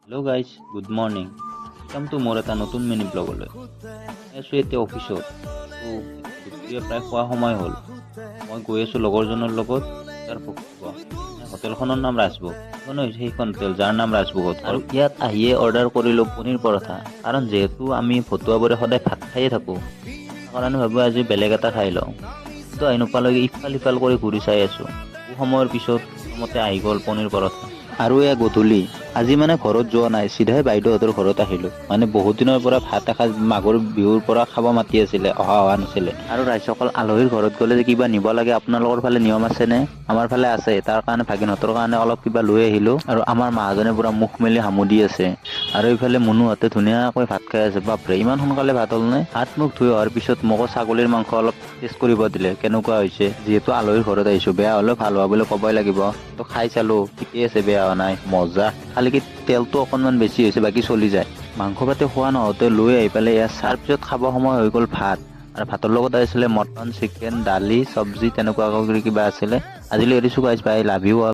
Hello' guys, good morning. Welcome to মোৰ এটা নতুন মিনি ব্লগলৈ। আছোঁ এতিয়া অফিচত। দুপৰীয়া প্ৰায় খোৱা সময় হ'ল। মই গৈ আছোঁ লগৰজনৰ লগত তাৰ ভোগ। হোটেলখনৰ নাম ৰাজভোগ। এইখনো হৈছে সেইখন হোটেল যাৰ নাম ৰাজভোগ হোটেল। আৰু ইয়াত আহিয়ে অৰ্ডাৰ কৰিলোঁ পনীৰ পৰঠা। কাৰণ যিহেতু আমি ভতুৱাবোৰে সদায় ভাত খায়ে থাকোঁ, সেইকাৰণে ভাবোঁ আজি বেলেগ এটা খাই লওঁ। কিন্তু আহি নোপোৱালৈকে ইফাল সিফাল কৰি ঘূৰি চাই আছোঁ। বহু সময়ৰ পিছত প্ৰথমতে আহি গ'ল পনীৰ পৰঠা। আৰু এয়া গধূলি। আজি মানে ঘৰত যোৱা নাই, চিধাই বাইদেউহঁতৰ ঘৰত আহিলোঁ। মানে বহুত দিনৰ পৰা ভাত এসাঁজ মাঘৰ বিহুৰ পৰা খাব মাতি আছিলে, অহা নাছিলে। আৰু ৰাইজসকল আলহীৰ ঘৰত গ'লে যে কিবা নিব লাগে, আপোনালোকৰ ফালে নিয়ম আছেনে? আমাৰ ফালে আছে। তাৰ কাৰণে ভাগিনহঁতৰ কাৰণে অলপ কিবা লৈ আহিলোঁ। আৰু আমাৰ মাহঁজনে পুৰা মুখ মেলি হামুদি আছে। আৰু এইফালে মুনুহঁতে ধুনীয়াকৈ ভাত খাই আছে। বাপৰে, ইমান সোনকালে ভাত হ'ল নে? হাত মুখ ধুই অহাৰ পিছত মোকো ছাগলীৰ মাংস অলপ টেষ্ট কৰিব দিলে, কেনেকুৱা হৈছে। যিহেতু আলহীৰ ঘৰত আহিছোঁ, বেয়া হ'লেও ভাল হোৱা বুলি ক'বই লাগিব। তো খাই চালোঁ, ঠিকেই আছে, বেয়া হোৱা নাই, মজা। খালি কি তেলটো অকণমান বেছি হৈছে, বাকী চলি যায়। মাংস পাতি খোৱা নহওঁতে লৈ আহি পেলাই ইয়াত তাৰ পিছত খাব সময় হৈ গ'ল ভাত। আৰু ভাতৰ লগত আহিছিলে মটন, চিকেন, দালি, চব্জি তেনেকুৱা কিবা আছিলে। আজিলৈ এৰিছোঁ guys, bye, love you all.